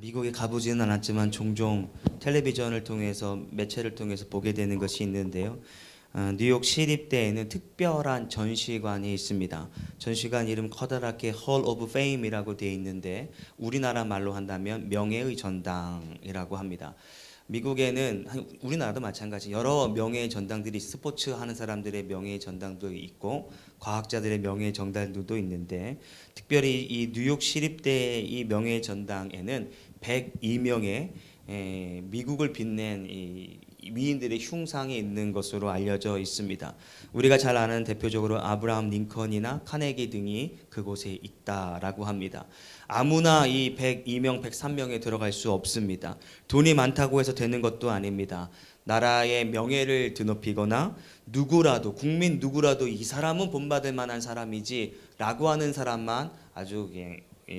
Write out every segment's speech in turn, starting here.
미국에 가보지는 않았지만 종종 텔레비전을 통해서 매체를 통해서 보게 되는 것이 있는데요. 뉴욕 시립대에는 특별한 전시관이 있습니다. 전시관 이름 커다랗게 Hall of Fame이라고 되어 있는데 우리나라 말로 한다면 명예의 전당이라고 합니다. 미국에는 우리나라도 마찬가지 여러 명예의 전당들이 스포츠 하는 사람들의 명예의 전당도 있고 과학자들의 명예의 전당도 있는데 특별히 이 뉴욕 시립대의 이 명예의 전당에는 102명의 미국을 빛낸 이 위인들의 흉상이 있는 것으로 알려져 있습니다. 우리가 잘 아는 대표적으로 아브라함 링컨이나 카네기 등이 그곳에 있다라고 합니다. 아무나 이 102명, 103명에 들어갈 수 없습니다. 돈이 많다고 해서 되는 것도 아닙니다. 나라의 명예를 드높이거나 누구라도 국민 누구라도 이 사람은 본받을 만한 사람이지 라고 하는 사람만 아주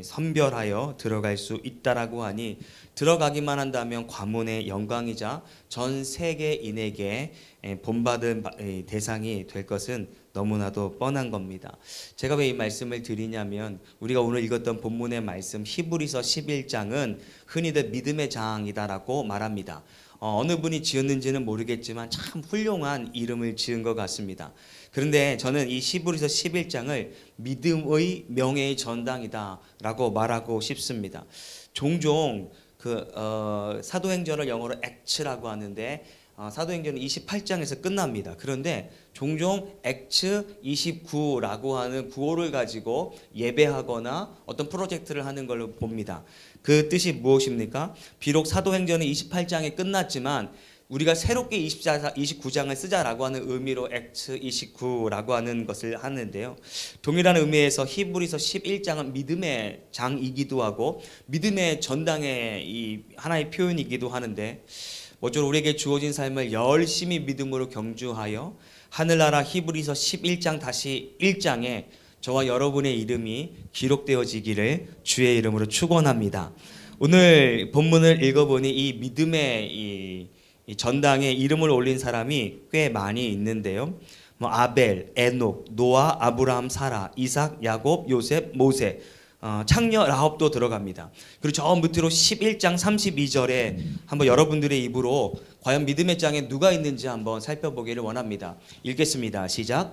선별하여 들어갈 수 있다라고 하니 들어가기만 한다면 과문의 영광이자 전 세계인에게 본받은 대상이 될 것은 너무나도 뻔한 겁니다. 제가 왜 이 말씀을 드리냐면 우리가 오늘 읽었던 본문의 말씀 히브리서 11장은 흔히들 믿음의 장이다라고 말합니다. 어느 분이 지었는지는 모르겠지만 참 훌륭한 이름을 지은 것 같습니다. 그런데 저는 이 히브리서 11장을 믿음의 명예의 전당이다라고 말하고 싶습니다. 종종 사도행전을 영어로 액츠라고 하는데 사도행전은 28장에서 끝납니다. 그런데 종종 액츠 29라고 하는 구호를 가지고 예배하거나 어떤 프로젝트를 하는 걸로 봅니다. 그 뜻이 무엇입니까? 비록 사도행전은 28장에 끝났지만 우리가 새롭게 29장을 쓰자라고 하는 의미로 액츠 29라고 하는 것을 하는데요. 동일한 의미에서 히브리서 11장은 믿음의 장이기도 하고 믿음의 전당의 이 하나의 표현이기도 하는데 모쪼록 우리에게 주어진 삶을 열심히 믿음으로 경주하여 하늘나라 히브리서 11장 다시 1장에 저와 여러분의 이름이 기록되어지기를 주의 이름으로 축원합니다. 오늘 본문을 읽어보니 이 믿음의 이 전당에 이름을 올린 사람이 꽤 많이 있는데요. 아벨, 에녹, 노아, 아브라함, 사라, 이삭, 야곱, 요셉, 모세, 창녀 라합도 들어갑니다. 그리고 저 밑으로 11장 32절에 한번 여러분들의 입으로 과연 믿음의 장에 누가 있는지 한번 살펴보기를 원합니다. 읽겠습니다. 시작.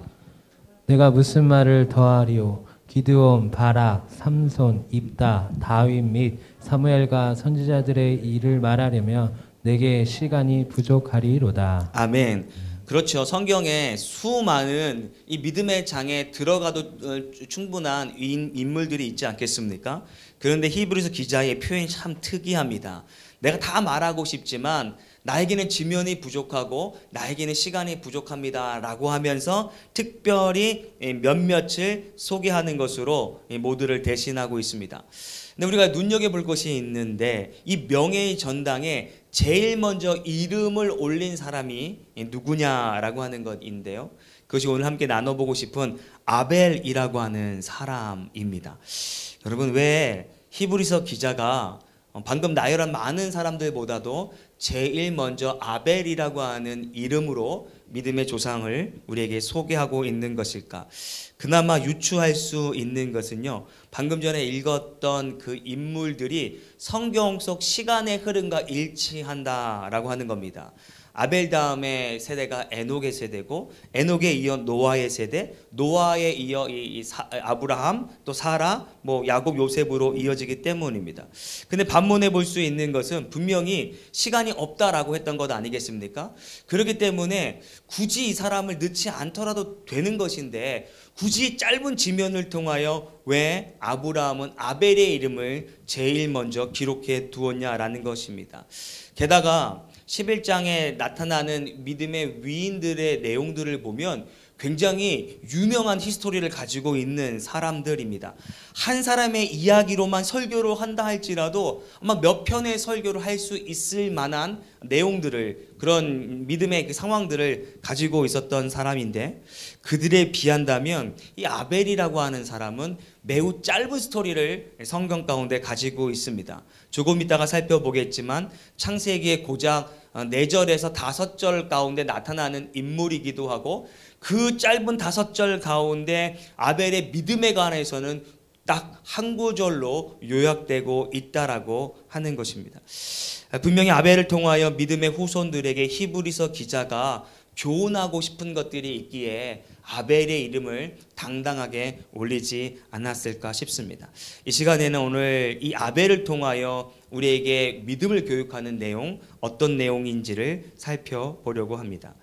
내가 무슨 말을 더하리요? 기드온, 바락, 삼손, 입다, 다윗 및 사무엘과 선지자들의 일을 말하려면 내게 시간이 부족하리로다. 아멘. 그렇죠. 성경에 수많은 이 믿음의 장에 들어가도 충분한 인물들이 있지 않겠습니까? 그런데 히브리서 기자의 표현이 참 특이합니다. 내가 다 말하고 싶지만 나에게는 지면이 부족하고 나에게는 시간이 부족합니다 라고 하면서 특별히 몇몇을 소개하는 것으로 모두를 대신하고 있습니다. 근데 우리가 눈여겨볼 것이 있는데 이 명예의 전당에 제일 먼저 이름을 올린 사람이 누구냐라고 하는 것인데요. 그것이 오늘 함께 나눠보고 싶은 아벨이라고 하는 사람입니다. 여러분 왜 히브리서 기자가 방금 나열한 많은 사람들보다도 제일 먼저 아벨이라고 하는 이름으로 믿음의 조상을 우리에게 소개하고 있는 것일까? 그나마 유추할 수 있는 것은요. 방금 전에 읽었던 그 인물들이 성경 속 시간의 흐름과 일치한다라고 하는 겁니다. 아벨 다음에 세대가 에녹의 세대고 에녹에 이어 노아의 세대, 노아에 이어 아브라함, 또 사라, 야곱, 요셉으로 이어지기 때문입니다. 근데 반문해 볼 수 있는 것은 분명히 시간이 없다라고 했던 것 아니겠습니까? 그렇기 때문에 굳이 이 사람을 넣지 않더라도 되는 것인데 굳이 짧은 지면을 통하여 왜 아브라함은 아벨의 이름을 제일 먼저 기록해 두었냐라는 것입니다. 게다가 11장에 나타나는 믿음의 위인들의 내용들을 보면 굉장히 유명한 히스토리를 가지고 있는 사람들입니다. 한 사람의 이야기로만 설교를 한다 할지라도 아마 몇 편의 설교를 할 수 있을 만한 내용들을 그런 믿음의 그 상황들을 가지고 있었던 사람인데 그들에 비한다면 이 아벨이라고 하는 사람은 매우 짧은 스토리를 성경 가운데 가지고 있습니다. 조금 이따가 살펴보겠지만 창세기의 고작 4절에서 5절 가운데 나타나는 인물이기도 하고 그 짧은 5절 가운데 아벨의 믿음에 관해서는 딱 한 구절로 요약되고 있다라고 하는 것입니다. 분명히 아벨을 통하여 믿음의 후손들에게 히브리서 기자가 교훈하고 싶은 것들이 있기에 아벨의 이름을 당당하게 올리지 않았을까 싶습니다. 이 시간에는 오늘 이 아벨을 통하여 우리에게 믿음을 교육하는 내용, 어떤 내용인지를 살펴보려고 합니다.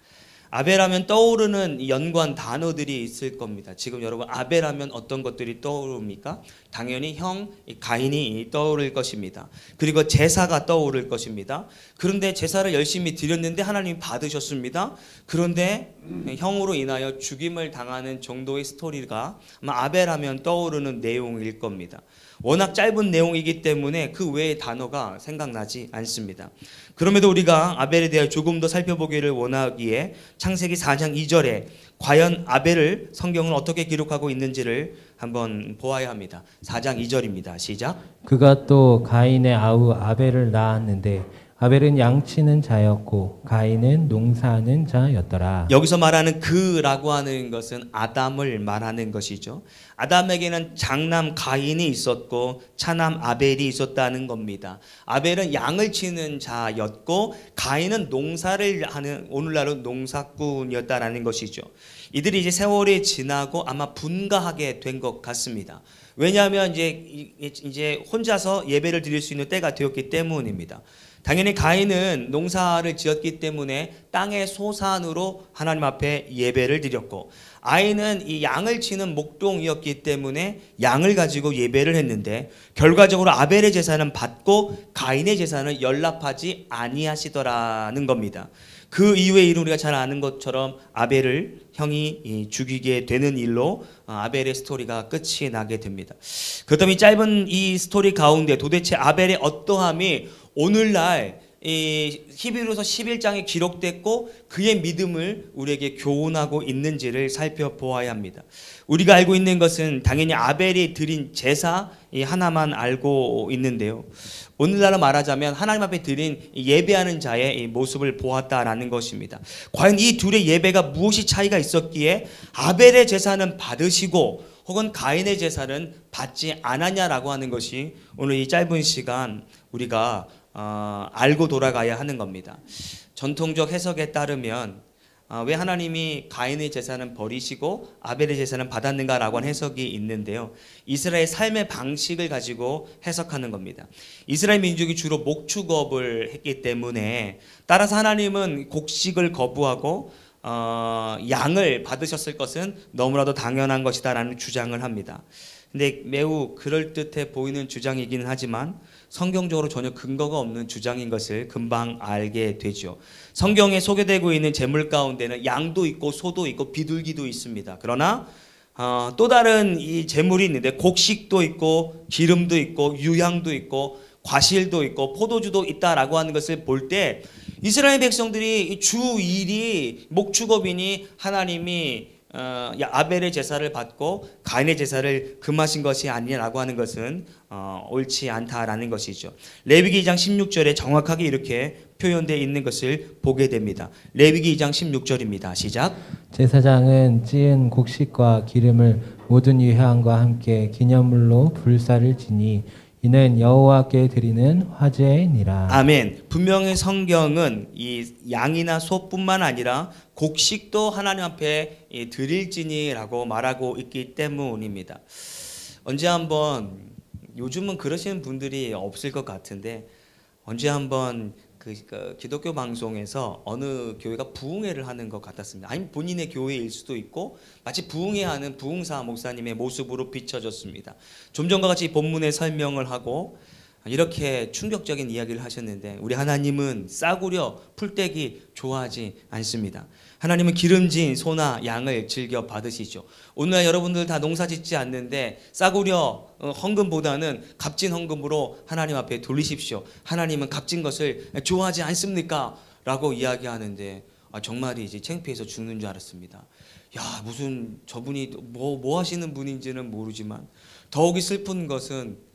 아벨하면 떠오르는 연관 단어들이 있을 겁니다. 지금 여러분 아벨하면 어떤 것들이 떠오릅니까? 당연히 형 가인이 떠오를 것입니다. 그리고 제사가 떠오를 것입니다. 그런데 제사를 열심히 드렸는데 하나님이 받으셨습니다. 그런데 형으로 인하여 죽임을 당하는 정도의 스토리가 아마 아벨하면 떠오르는 내용일 겁니다. 워낙 짧은 내용이기 때문에 그 외의 단어가 생각나지 않습니다. 그럼에도 우리가 아벨에 대해 조금 더 살펴보기를 원하기에 창세기 4장 2절에 과연 아벨을 성경은 어떻게 기록하고 있는지를 한번 보아야 합니다. 4장 2절입니다. 시작. 그가 또 가인의 아우 아벨을 낳았는데 아벨은 양치는 자였고 가인은 농사하는 자였더라. 여기서 말하는 그라고 하는 것은 아담을 말하는 것이죠. 아담에게는 장남 가인이 있었고 차남 아벨이 있었다는 겁니다. 아벨은 양을 치는 자였고 가인은 농사를 하는 오늘날은 농사꾼이었다라는 것이죠. 이들이 이제 세월이 지나고 아마 분가하게 된 것 같습니다. 왜냐하면 이제 혼자서 예배를 드릴 수 있는 때가 되었기 때문입니다. 당연히 가인은 농사를 지었기 때문에 땅의 소산으로 하나님 앞에 예배를 드렸고 아이는 이 양을 치는 목동이었기 때문에 양을 가지고 예배를 했는데 결과적으로 아벨의 제사는 받고 가인의 제사는 연락하지 아니하시더라는 겁니다. 그 이후의 일은 우리가 잘 아는 것처럼 아벨을 형이 죽이게 되는 일로 아벨의 스토리가 끝이 나게 됩니다. 그렇다면 이 짧은 이 스토리 가운데 도대체 아벨의 어떠함이 오늘날 이 히브리서 11장에 기록됐고 그의 믿음을 우리에게 교훈하고 있는지를 살펴보아야 합니다. 우리가 알고 있는 것은 당연히 아벨이 드린 제사 하나만 알고 있는데요. 오늘날로 말하자면 하나님 앞에 드린 예배하는 자의 모습을 보았다라는 것입니다. 과연 이 둘의 예배가 무엇이 차이가 있었기에 아벨의 제사는 받으시고 혹은 가인의 제사는 받지 않았냐라고 하는 것이 오늘 이 짧은 시간 우리가 알고 돌아가야 하는 겁니다. 전통적 해석에 따르면 왜 하나님이 가인의 제사는 버리시고 아벨의 제사는 받았는가라고 하는 해석이 있는데요. 이스라엘 삶의 방식을 가지고 해석하는 겁니다. 이스라엘 민족이 주로 목축업을 했기 때문에 따라서 하나님은 곡식을 거부하고 양을 받으셨을 것은 너무나도 당연한 것이다라는 주장을 합니다. 근데 매우 그럴듯해 보이는 주장이기는 하지만 성경적으로 전혀 근거가 없는 주장인 것을 금방 알게 되죠. 성경에 소개되고 있는 제물 가운데는 양도 있고 소도 있고 비둘기도 있습니다. 그러나 또 다른 이 제물이 있는데 곡식도 있고 기름도 있고 유향도 있고 과실도 있고 포도주도 있다라고 하는 것을 볼 때 이스라엘 백성들이 주 일이 목축업이니 하나님이 아벨의 제사를 받고 가인의 제사를 금하신 것이 아니라고 하는 것은 옳지 않다라는 것이죠. 레위기 2장 16절에 정확하게 이렇게 표현되어 있는 것을 보게 됩니다. 레위기 2장 16절입니다. 시작. 제사장은 찌은 곡식과 기름을 모든 유향과 함께 기념물로 불사를 지니 이는 여호와께 드리는 화제니라. 아멘. 분명히 성경은 이 양이나 소뿐만 아니라 곡식도 하나님 앞에 드릴지니라고 말하고 있기 때문입니다. 언제 한번 요즘은 그러시는 분들이 없을 것 같은데 언제 한번 그 기독교 방송에서 어느 교회가 부흥회를 하는 것 같았습니다. 아니면 본인의 교회일 수도 있고 마치 부흥회하는 부흥사 목사님의 모습으로 비춰졌습니다. 좀 전과 같이 본문의 설명을 하고 이렇게 충격적인 이야기를 하셨는데 우리 하나님은 싸구려 풀떼기 좋아하지 않습니다. 하나님은 기름진 소나 양을 즐겨 받으시죠. 오늘날 여러분들 다 농사 짓지 않는데 싸구려 헌금보다는 값진 헌금으로 하나님 앞에 돌리십시오. 하나님은 값진 것을 좋아하지 않습니까? 라고 이야기하는데 정말이지 창피해서 죽는 줄 알았습니다. 야, 무슨 저분이 뭐 하시는 분인지는 모르지만 더욱이 슬픈 것은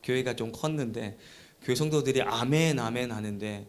교회가 좀 컸는데 교회 성도들이 아멘 아멘 하는데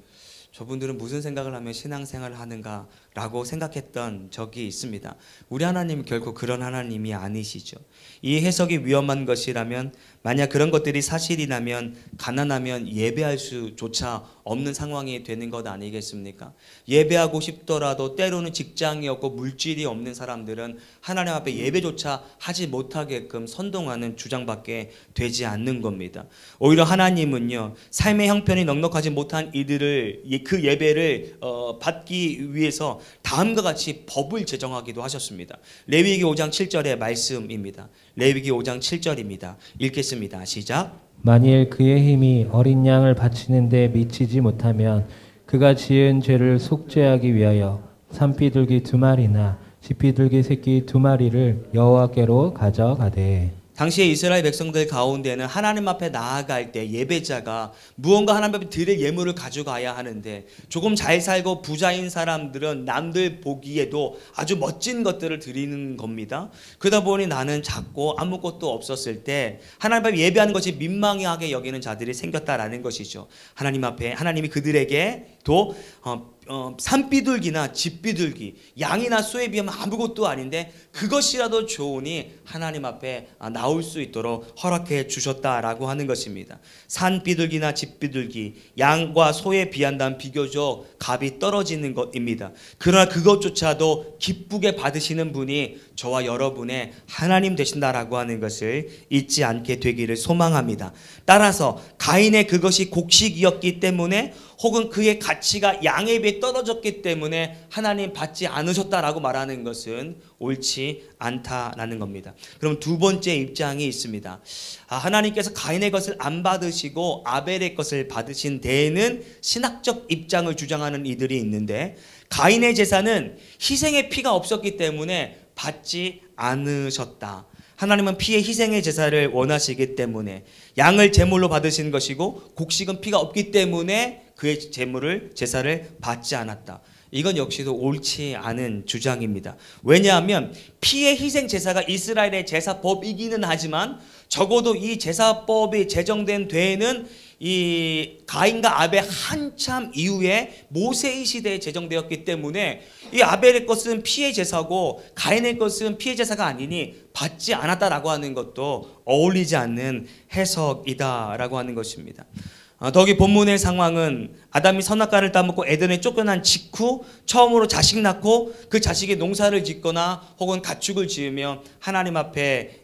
저분들은 무슨 생각을 하며 신앙생활을 하는가 라고 생각했던 적이 있습니다. 우리 하나님은 결코 그런 하나님이 아니시죠. 이 해석이 위험한 것이라면, 만약 그런 것들이 사실이라면 가난하면 예배할 수조차 없는 상황이 되는 것 아니겠습니까? 예배하고 싶더라도 때로는 직장이 없고 물질이 없는 사람들은 하나님 앞에 예배조차 하지 못하게끔 선동하는 주장밖에 되지 않는 겁니다. 오히려 하나님은요, 삶의 형편이 넉넉하지 못한 이들을 그 예배를 받기 위해서 다음과 같이 법을 제정하기도 하셨습니다. 레위기 5장 7절의 말씀입니다. 레위기 5장 7절입니다. 읽겠습니다. 시작. 만일 그의 힘이 어린 양을 바치는데 미치지 못하면 그가 지은 죄를 속죄하기 위하여 산비둘기 2마리나 집비둘기 새끼 2마리를 여호와께로 가져가되. 당시에 이스라엘 백성들 가운데는 하나님 앞에 나아갈 때 예배자가 무언가 하나님 앞에 드릴 예물을 가져가야 하는데, 조금 잘 살고 부자인 사람들은 남들 보기에도 아주 멋진 것들을 드리는 겁니다. 그러다 보니 나는 작고 아무것도 없었을 때 하나님 앞에 예배하는 것이 민망하게 여기는 자들이 생겼다라는 것이죠. 하나님 앞에 하나님이 그들에게 또 산비둘기나 집비둘기, 양이나 소에 비하면 아무것도 아닌데 그것이라도 좋으니 하나님 앞에 나올 수 있도록 허락해 주셨다라고 하는 것입니다. 산비둘기나 집비둘기, 양과 소에 비한다면 비교적 값이 떨어지는 것입니다. 그러나 그것조차도 기쁘게 받으시는 분이 저와 여러분의 하나님 되신다라고 하는 것을 잊지 않게 되기를 소망합니다. 따라서 가인의 그것이 곡식이었기 때문에, 혹은 그의 가치가 양에 비해 떨어졌기 때문에 하나님 받지 않으셨다라고 말하는 것은 옳지 않다라는 겁니다. 그럼 두 번째 입장이 있습니다. 하나님께서 가인의 것을 안 받으시고 아벨의 것을 받으신 데에는 신학적 입장을 주장하는 이들이 있는데, 가인의 제사는 희생의 피가 없었기 때문에 받지 않으셨다. 하나님은 피의 희생의 제사를 원하시기 때문에 양을 제물로 받으신 것이고, 곡식은 피가 없기 때문에 그의 제사를 받지 않았다. 이건 역시도 옳지 않은 주장입니다. 왜냐하면 피의 희생 제사가 이스라엘의 제사법이기는 하지만, 적어도 이 제사법이 제정된 데에는 이 가인과 아벨 한참 이후에 모세의 시대에 제정되었기 때문에 이 아벨의 것은 피의 제사고 가인의 것은 피의 제사가 아니니 받지 않았다라고 하는 것도 어울리지 않는 해석이다라고 하는 것입니다. 더욱이 본문의 상황은 아담이 선악과를 따먹고 에덴에 쫓겨난 직후 처음으로 자식 낳고 그 자식이 농사를 짓거나 혹은 가축을 지으며 하나님 앞에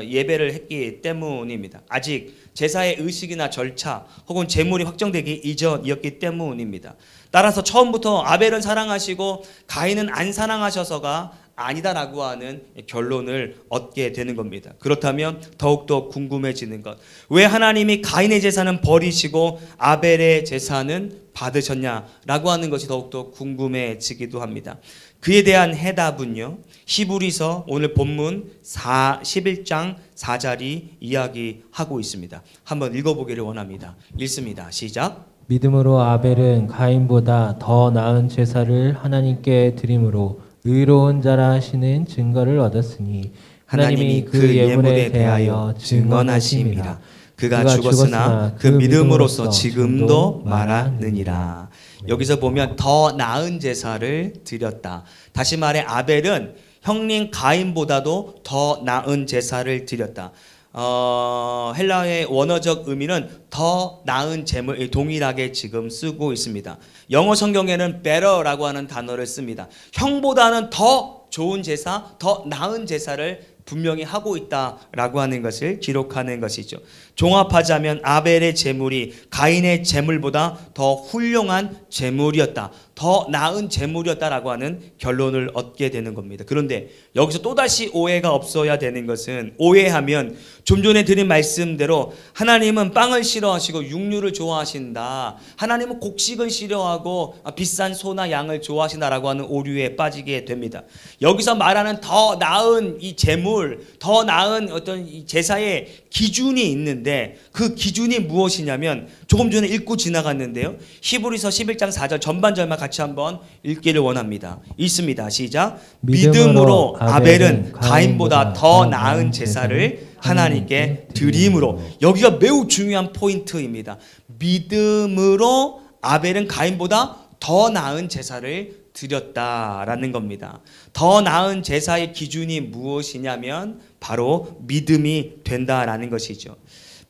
예배를 했기 때문입니다. 아직 제사의 의식이나 절차 혹은 제물이 확정되기 이전이었기 때문입니다. 따라서 처음부터 아벨은 사랑하시고 가인은 안 사랑하셔서가 아니다라고 하는 결론을 얻게 되는 겁니다. 그렇다면 더욱더 궁금해지는 것, 왜 하나님이 가인의 제사는 버리시고 아벨의 제사는 받으셨냐라고 하는 것이 더욱더 궁금해지기도 합니다. 그에 대한 해답은요, 히브리서 오늘 본문 11장 4절이 이야기하고 있습니다. 한번 읽어보기를 원합니다. 읽습니다. 시작. 믿음으로 아벨은 가인보다 더 나은 제사를 하나님께 드림으로 의로운 자라 하시는 증거를 얻었으니 하나님이 그 예물에 대하여 증언하심이라. 그가 죽었으나 그 믿음으로써 지금도 말하느니라. 여기서 보면 더 나은 제사를 드렸다. 다시 말해 아벨은 형님 가인보다도 더 나은 제사를 드렸다. 헬라어의 원어적 의미는 더 나은 제물, 동일하게 지금 쓰고 있습니다. 영어 성경에는 better라고 하는 단어를 씁니다. 형보다는 더 좋은 제사, 더 나은 제사를 분명히 하고 있다라고 하는 것을 기록하는 것이죠. 종합하자면 아벨의 제물이 가인의 제물보다 더 훌륭한 제물이었다, 더 나은 제물이었다라고 하는 결론을 얻게 되는 겁니다. 그런데 여기서 또다시 오해가 없어야 되는 것은, 오해하면 좀 전에 드린 말씀대로 하나님은 빵을 싫어하시고 육류를 좋아하신다, 하나님은 곡식을 싫어하고 비싼 소나 양을 좋아하신다라고 하는 오류에 빠지게 됩니다. 여기서 말하는 더 나은 이 제물, 더 나은 어떤 이 제사의 기준이 있는데, 그 기준이 무엇이냐면 조금 전에 읽고 지나갔는데요, 히브리서 11장 4절 전반절만 같이 한번 읽기를 원합니다. 읽습니다. 시작. 믿음으로 아벨은 가인보다 더 나은 제사를 하나님께 드림으로. 여기가 매우 중요한 포인트입니다. 믿음으로 아벨은 가인보다 더 나은 제사를 드렸다라는 겁니다. 더 나은 제사의 기준이 무엇이냐면 바로 믿음이 된다라는 것이죠.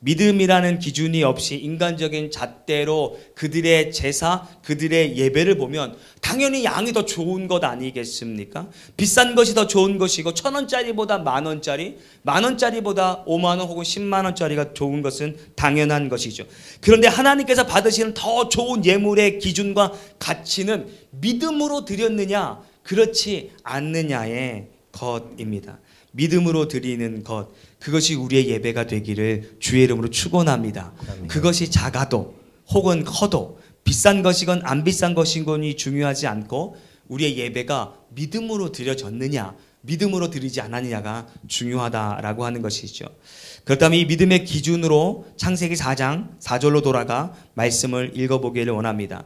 믿음이라는 기준이 없이 인간적인 잣대로 그들의 제사, 그들의 예배를 보면 당연히 양이 더 좋은 것 아니겠습니까? 비싼 것이 더 좋은 것이고 1,000원짜리보다 10,000원짜리, 10,000원짜리보다 5만 원 혹은 10만 원짜리가 좋은 것은 당연한 것이죠. 그런데 하나님께서 받으시는 더 좋은 예물의 기준과 가치는 믿음으로 드렸느냐, 그렇지 않느냐의 것입니다. 믿음으로 드리는 것, 그것이 우리의 예배가 되기를 주의 이름으로 축원합니다. 그것이 작아도 혹은 커도 비싼 것이건 안 비싼 것이건이 중요하지 않고 우리의 예배가 믿음으로 드려졌느냐, 믿음으로 드리지 않았느냐가 중요하다라고 하는 것이죠. 그렇다면 이 믿음의 기준으로 창세기 4장 4절로 돌아가 말씀을 읽어보기를 원합니다.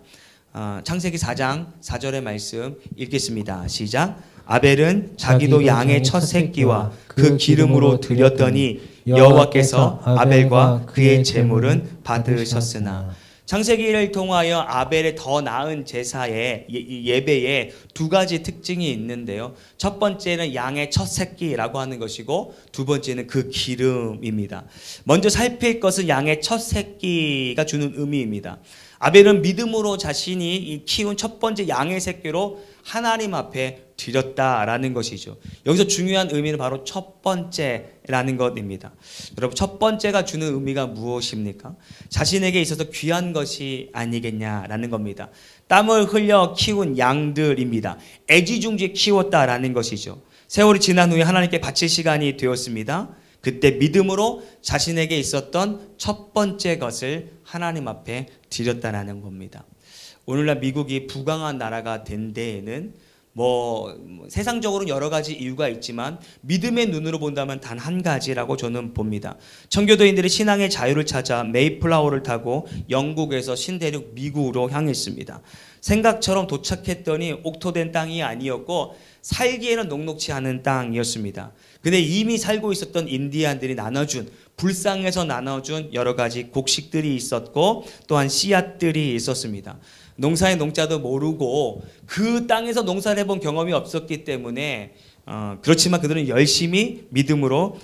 창세기 4장 4절의 말씀 읽겠습니다. 시작. 아벨은 자기도 양의 첫 새끼와 그 기름으로 드렸더니 여호와께서 아벨과 그의 제물은 받으셨으나. 창세기를 통하여 아벨의 더 나은 제사의 예배에 두 가지 특징이 있는데요. 첫 번째는 양의 첫 새끼라고 하는 것이고 두 번째는 그 기름입니다. 먼저 살필 것은 양의 첫 새끼가 주는 의미입니다. 아벨은 믿음으로 자신이 키운 첫 번째 양의 새끼로 하나님 앞에 드렸다라는 것이죠. 여기서 중요한 의미는 바로 첫 번째라는 것입니다. 여러분, 첫 번째가 주는 의미가 무엇입니까? 자신에게 있어서 귀한 것이 아니겠냐라는 겁니다. 땀을 흘려 키운 양들입니다. 애지중지 키웠다라는 것이죠. 세월이 지난 후에 하나님께 바칠 시간이 되었습니다. 그때 믿음으로 자신에게 있었던 첫 번째 것을 하나님 앞에 드렸다라는 겁니다. 오늘날 미국이 부강한 나라가 된 데에는 세상적으로는 여러 가지 이유가 있지만 믿음의 눈으로 본다면 단 한 가지라고 저는 봅니다. 청교도인들이 신앙의 자유를 찾아 메이플라워를 타고 영국에서 신대륙 미국으로 향했습니다. 생각처럼 도착했더니 옥토된 땅이 아니었고 살기에는 녹록지 않은 땅이었습니다. 근데 이미 살고 있었던 인디안들이 불쌍해서 나눠준 여러 가지 곡식들이 있었고 또한 씨앗들이 있었습니다. 농사의 농자도 모르고 그 땅에서 농사를 해본 경험이 없었기 때문에 그렇지만 그들은 열심히 믿음으로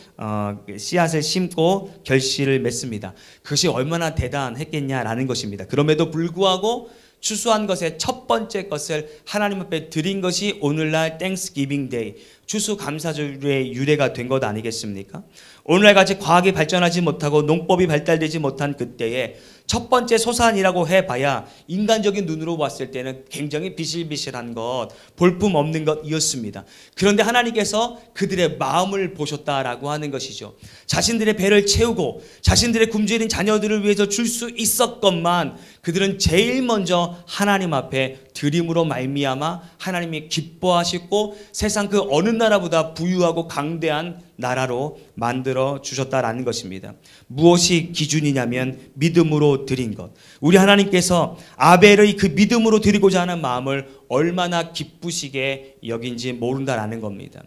씨앗을 심고 결실을 맺습니다. 그것이 얼마나 대단했겠냐라는 것입니다. 그럼에도 불구하고 추수한 것의 첫 번째 것을 하나님 앞에 드린 것이 오늘날 땡스기빙 데이, 추수감사절의 유래가 된 것 아니겠습니까? 오늘날 같이 과학이 발전하지 못하고 농법이 발달되지 못한 그때에 첫 번째 소산이라고 해봐야 인간적인 눈으로 봤을 때는 굉장히 비실비실한 것, 볼품 없는 것이었습니다. 그런데 하나님께서 그들의 마음을 보셨다라고 하는 것이죠. 자신들의 배를 채우고 자신들의 굶주린 자녀들을 위해서 줄 수 있었건만 그들은 제일 먼저 하나님 앞에 드림으로 말미암아 하나님이 기뻐하시고 세상 그 어느 나라보다 부유하고 강대한 나라로 만들어 주셨다라는 것입니다. 무엇이 기준이냐면 믿음으로 드린 것. 우리 하나님께서 아벨의 그 믿음으로 드리고자 하는 마음을 얼마나 기쁘시게 여긴지 모른다라는 겁니다.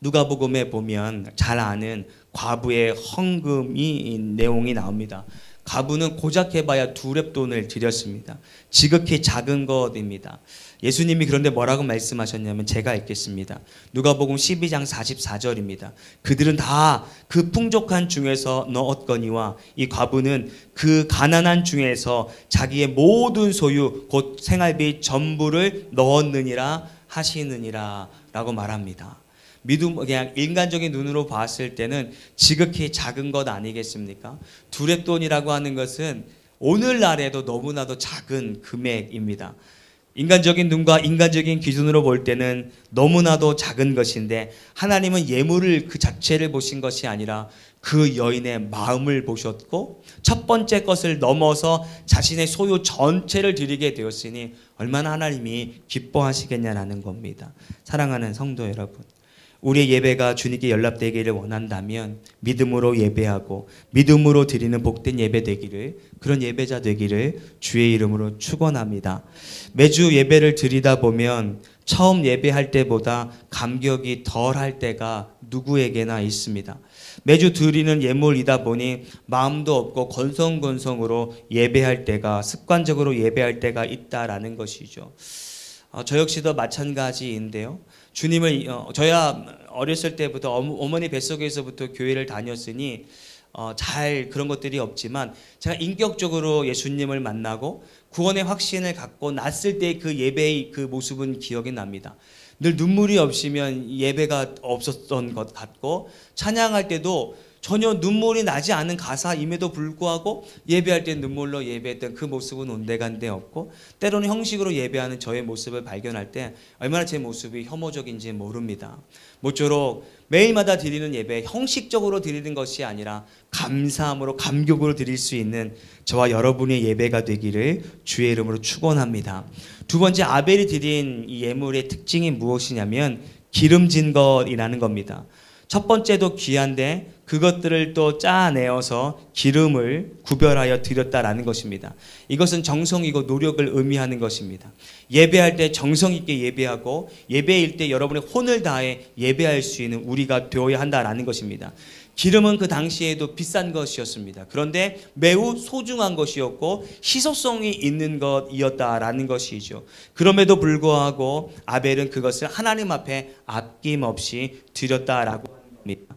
누가복음에 보면 잘 아는 과부의 헌금이 내용이 나옵니다. 과부는 고작 해봐야 2렙돈을 드렸습니다. 지극히 작은 것입니다. 예수님이 그런데 뭐라고 말씀하셨냐면 제가 읽겠습니다. 누가복음 12장 44절입니다. 그들은 다 그 풍족한 중에서 넣었거니와 이 과부는 그 가난한 중에서 자기의 모든 소유 곧 생활비 전부를 넣었느니라 하시느니라 라고 말합니다. 믿음, 그냥 인간적인 눈으로 봤을 때는 지극히 작은 것 아니겠습니까? 2렙돈이라고 하는 것은 오늘날에도 너무나도 작은 금액입니다. 인간적인 눈과 인간적인 기준으로 볼 때는 너무나도 작은 것인데 하나님은 예물을 그 자체를 보신 것이 아니라 그 여인의 마음을 보셨고 첫 번째 것을 넘어서 자신의 소유 전체를 드리게 되었으니 얼마나 하나님이 기뻐하시겠냐라는 겁니다. 사랑하는 성도 여러분, 우리의 예배가 주님께 연락되기를 원한다면 믿음으로 예배하고 믿음으로 드리는 복된 예배 되기를, 그런 예배자 되기를 주의 이름으로 축원합니다. 매주 예배를 드리다 보면 처음 예배할 때보다 감격이 덜할 때가 누구에게나 있습니다. 매주 드리는 예물이다 보니 마음도 없고 건성건성으로 예배할 때가, 습관적으로 예배할 때가 있다라는 것이죠. 저 역시도 마찬가지인데요. 주님을 저야 어렸을 때부터 어머니 뱃속에서부터 교회를 다녔으니 잘 그런 것들이 없지만 제가 인격적으로 예수님을 만나고 구원의 확신을 갖고 났을 때 그 예배의 그 모습은 기억이 납니다. 늘 눈물이 없으면 예배가 없었던 것 같고 찬양할 때도 전혀 눈물이 나지 않은 가사임에도 불구하고 예배할 때 눈물로 예배했던 그 모습은 온데간데 없고 때로는 형식으로 예배하는 저의 모습을 발견할 때 얼마나 제 모습이 혐오적인지 모릅니다. 모쪼록 매일마다 드리는 예배 형식적으로 드리는 것이 아니라 감사함으로 감격으로 드릴 수 있는 저와 여러분의 예배가 되기를 주의 이름으로 축원합니다. 두 번째 아벨이 드린 이 예물의 특징이 무엇이냐면 기름진 것이라는 겁니다. 첫 번째도 귀한데 그것들을 또 짜내어서 기름을 구별하여 드렸다라는 것입니다. 이것은 정성이고 노력을 의미하는 것입니다. 예배할 때 정성 있게 예배하고 예배일 때 여러분의 혼을 다해 예배할 수 있는 우리가 되어야 한다라는 것입니다. 기름은 그 당시에도 비싼 것이었습니다. 그런데 매우 소중한 것이었고 희소성이 있는 것이었다라는 것이죠. 그럼에도 불구하고 아벨은 그것을 하나님 앞에 아낌없이 드렸다라고 합니다.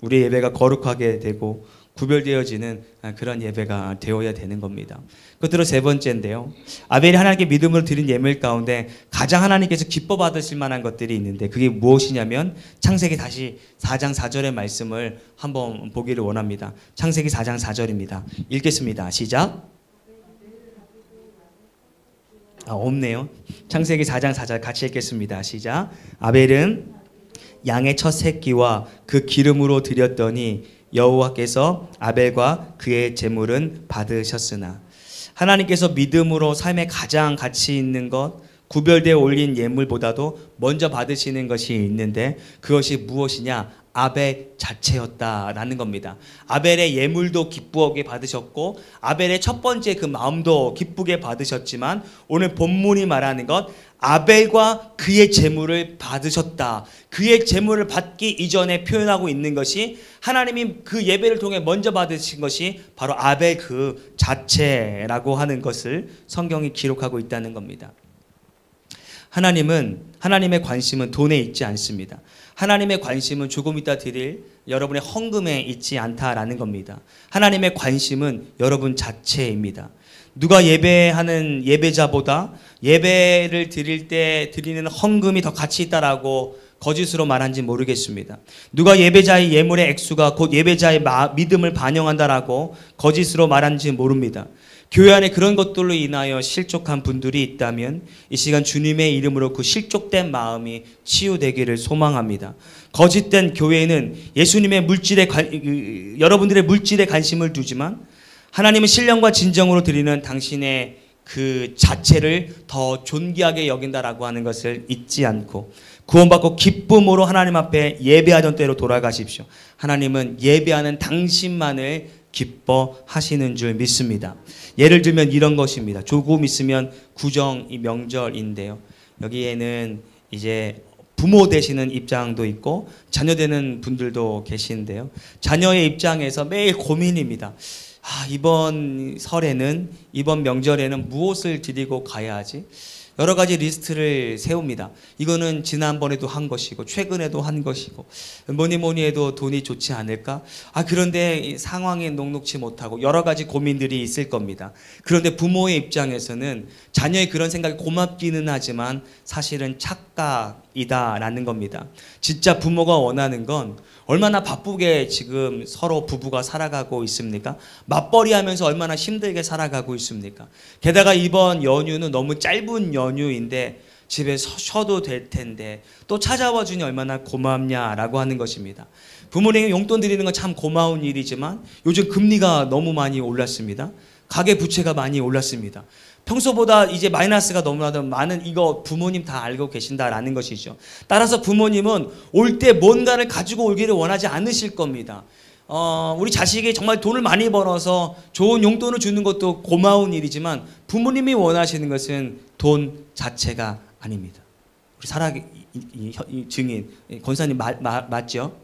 우리의 예배가 거룩하게 되고 구별되어지는 그런 예배가 되어야 되는 겁니다. 끝으로 세 번째인데요. 아벨이 하나님께 믿음으로 드린 예물 가운데 가장 하나님께서 기뻐 받으실 만한 것들이 있는데 그게 무엇이냐면 창세기 다시 4장 4절의 말씀을 한번 보기를 원합니다. 창세기 4장 4절입니다. 읽겠습니다. 시작. 없네요. 창세기 4장 4절 같이 읽겠습니다. 시작. 아벨은 양의 첫 새끼와 그 기름으로 드렸더니 여호와께서 아벨과 그의 제물은 받으셨으나 하나님께서 믿음으로 삶에 가장 가치 있는 것 구별되어 올린 예물보다도 먼저 받으시는 것이 있는데 그것이 무엇이냐? 아벨 자체였다라는 겁니다. 아벨의 예물도 기쁘게 받으셨고 아벨의 첫 번째 그 마음도 기쁘게 받으셨지만 오늘 본문이 말하는 것 아벨과 그의 제물을 받으셨다. 그의 제물을 받기 이전에 표현하고 있는 것이 하나님이 그 예배를 통해 먼저 받으신 것이 바로 아벨 그 자체라고 하는 것을 성경이 기록하고 있다는 겁니다. 하나님의 관심은 돈에 있지 않습니다. 하나님의 관심은 조금 이따 드릴 여러분의 헌금에 있지 않다라는 겁니다. 하나님의 관심은 여러분 자체입니다. 누가 예배하는 예배자보다 예배를 드릴 때 드리는 헌금이 더 가치 있다라고 거짓으로 말한지 모르겠습니다. 누가 예배자의 예물의 액수가 곧 예배자의 믿음을 반영한다라고 거짓으로 말한지 모릅니다. 교회 안에 그런 것들로 인하여 실족한 분들이 있다면 이 시간 주님의 이름으로 그 실족된 마음이 치유되기를 소망합니다. 거짓된 교회는 예수님의 여러분들의 물질에 관심을 두지만 하나님은 신령과 진정으로 드리는 당신의 그 자체를 더 존귀하게 여긴다라고 하는 것을 잊지 않고 구원받고 기쁨으로 하나님 앞에 예배하던 때로 돌아가십시오. 하나님은 예배하는 당신만을 기뻐하시는 줄 믿습니다. 예를 들면 이런 것입니다. 조금 있으면 구정이 명절인데요. 여기에는 이제 부모 되시는 입장도 있고 자녀 되는 분들도 계신데요. 자녀의 입장에서 매일 고민입니다. 이번 설에는 이번 명절에는 무엇을 드리고 가야 하지? 여러 가지 리스트를 세웁니다. 이거는 지난번에도 한 것이고 최근에도 한 것이고 뭐니 해도 돈이 좋지 않을까? 그런데 상황이 녹록치 못하고 여러 가지 고민들이 있을 겁니다. 그런데 부모의 입장에서는 자녀의 그런 생각이 고맙기는 하지만 사실은 착각이다라는 겁니다. 진짜 부모가 원하는 건 얼마나 바쁘게 지금 서로 부부가 살아가고 있습니까? 맞벌이 하면서 얼마나 힘들게 살아가고 있습니까? 게다가 이번 연휴는 너무 짧은 연휴인데 집에 쉬어도 될 텐데 또 찾아와 주니 얼마나 고맙냐라고 하는 것입니다. 부모님에게 용돈 드리는 건 참 고마운 일이지만 요즘 금리가 너무 많이 올랐습니다. 가계 부채가 많이 올랐습니다. 평소보다 이제 마이너스가 너무나도 많은 이거 부모님 다 알고 계신다라는 것이죠. 따라서 부모님은 올 때 뭔가를 가지고 오기를 원하지 않으실 겁니다. 우리 자식이 정말 돈을 많이 벌어서 좋은 용돈을 주는 것도 고마운 일이지만 부모님이 원하시는 것은 돈 자체가 아닙니다. 우리 증인 권사님 맞죠?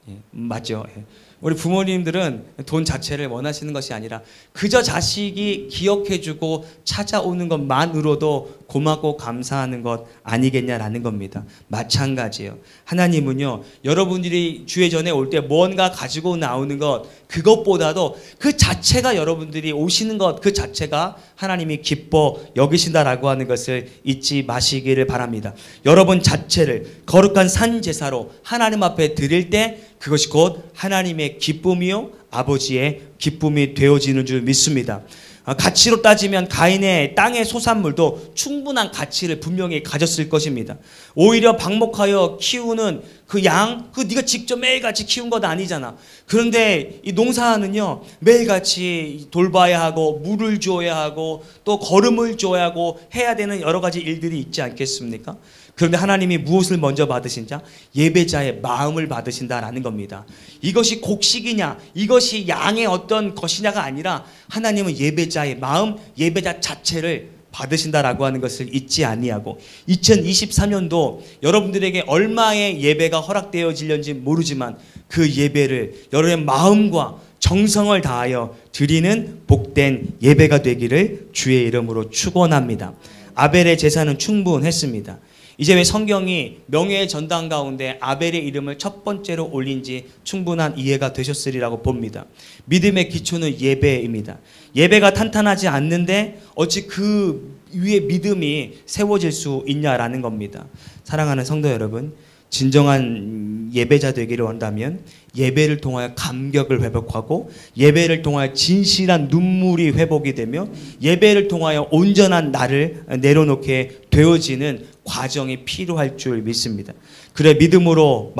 예, 맞죠? 예. 우리 부모님들은 돈 자체를 원하시는 것이 아니라 그저 자식이 기억해주고 찾아오는 것만으로도 고맙고 감사하는 것 아니겠냐라는 겁니다. 마찬가지예요. 하나님은요, 여러분들이 주의 전에 올 때 뭔가 가지고 나오는 것, 그것보다도 그 자체가 여러분들이 오시는 것, 그 자체가 하나님이 기뻐 여기신다라고 하는 것을 잊지 마시기를 바랍니다. 여러분 자체를 거룩한 산 제사로 하나님 앞에 드릴 때 그것이 곧 하나님의 기쁨이요 아버지의 기쁨이 되어지는 줄 믿습니다. 가치로 따지면 가인의 땅의 소산물도 충분한 가치를 분명히 가졌을 것입니다. 오히려 방목하여 키우는 그 양, 그 네가 직접 매일같이 키운 것 아니잖아. 그런데 이 농사는요, 매일같이 돌봐야 하고 물을 줘야 하고 또 거름을 줘야 하고 해야 되는 여러 가지 일들이 있지 않겠습니까? 그런데 하나님이 무엇을 먼저 받으신자? 예배자의 마음을 받으신다라는 겁니다. 이것이 곡식이냐, 이것이 양의 어떤 것이냐가 아니라 하나님은 예배자의 마음, 예배자 자체를 받으신다라고 하는 것을 잊지 아니하고 2023년도 여러분들에게 얼마의 예배가 허락되어질는지 모르지만 그 예배를 여러분의 마음과 정성을 다하여 드리는 복된 예배가 되기를 주의 이름으로 축원합니다. 아벨의 제사는 충분했습니다. 이제 왜 성경이 명예의 전당 가운데 아벨의 이름을 첫 번째로 올린지 충분한 이해가 되셨으리라고 봅니다. 믿음의 기초는 예배입니다. 예배가 탄탄하지 않는데 어찌 그 위에 믿음이 세워질 수 있냐라는 겁니다. 사랑하는 성도 여러분, 진정한 예배자 되기를 원한다면 예배를 통하여 감격을 회복하고 예배를 통하여 진실한 눈물이 회복이 되며 예배를 통하여 온전한 나를 내려놓게 되어지는 과정이 필요할 줄 믿습니다. 그래 믿음으로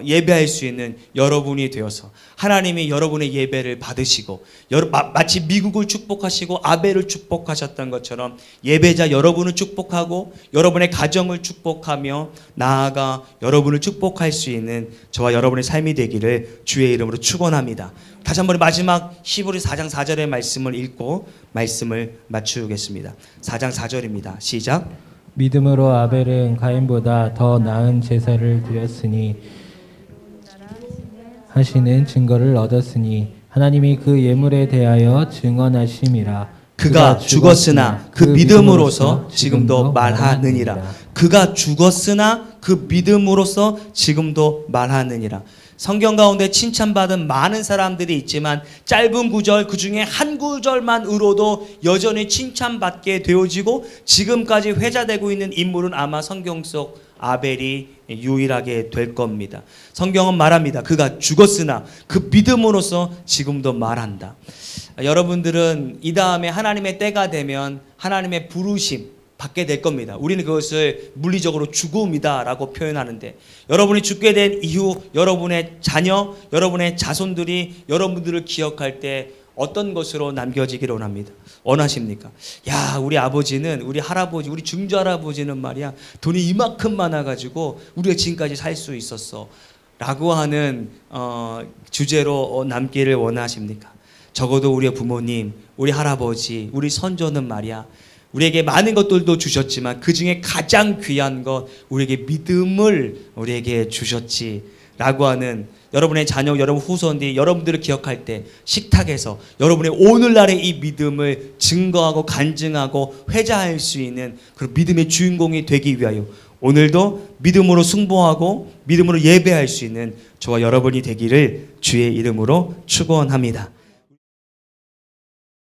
예배할 수 있는 여러분이 되어서 하나님이 여러분의 예배를 받으시고 마치 미국을 축복하시고 아벨을 축복하셨던 것처럼 예배자 여러분을 축복하고 여러분의 가정을 축복하며 나아가 여러분을 축복할 수 있는 저와 여러분의 삶이 되기를 주의 이름으로 축원합니다. 다시 한번 마지막 히브리 4장 4절의 말씀을 읽고 말씀을 마치겠습니다. 4장 4절입니다. 시작. 믿음으로 아벨은 가인보다 더 나은 제사를 드렸으니 하시는 증거를 얻었으니 하나님이 그 예물에 대하여 증언하심이라. 그가 죽었으나 그 믿음으로서 지금도 말하느니라. 그가 죽었으나 그 믿음으로서 지금도 말하느니라. 성경 가운데 칭찬받은 많은 사람들이 있지만 짧은 구절 그 중에 한 구절만으로도 여전히 칭찬받게 되어지고 지금까지 회자되고 있는 인물은 아마 성경 속 아벨이 유일하게 될 겁니다. 성경은 말합니다. 그가 죽었으나 그 믿음으로서 지금도 말한다. 여러분들은 이 다음에 하나님의 때가 되면 하나님의 부르심 받게 될 겁니다. 우리는 그것을 물리적으로 죽음이다라고 표현하는데 여러분이 죽게 된 이후 여러분의 자녀, 여러분의 자손들이 여러분들을 기억할 때 어떤 것으로 남겨지기를 원하십니까? 야, 우리 아버지는, 우리 할아버지, 우리 증조할아버지는 말이야 돈이 이만큼 많아가지고 우리가 지금까지 살 수 있었어 라고 하는 주제로 남기를 원하십니까? 적어도 우리의 부모님, 우리 할아버지, 우리 선조는 말이야 우리에게 많은 것들도 주셨지만 그 중에 가장 귀한 것 우리에게 믿음을 우리에게 주셨지라고 하는 여러분의 자녀, 여러분 후손들이 여러분들을 기억할 때 식탁에서 여러분의 오늘날의 이 믿음을 증거하고 간증하고 회자할 수 있는 그런 믿음의 주인공이 되기 위하여 오늘도 믿음으로 승부하고 믿음으로 예배할 수 있는 저와 여러분이 되기를 주의 이름으로 축원합니다.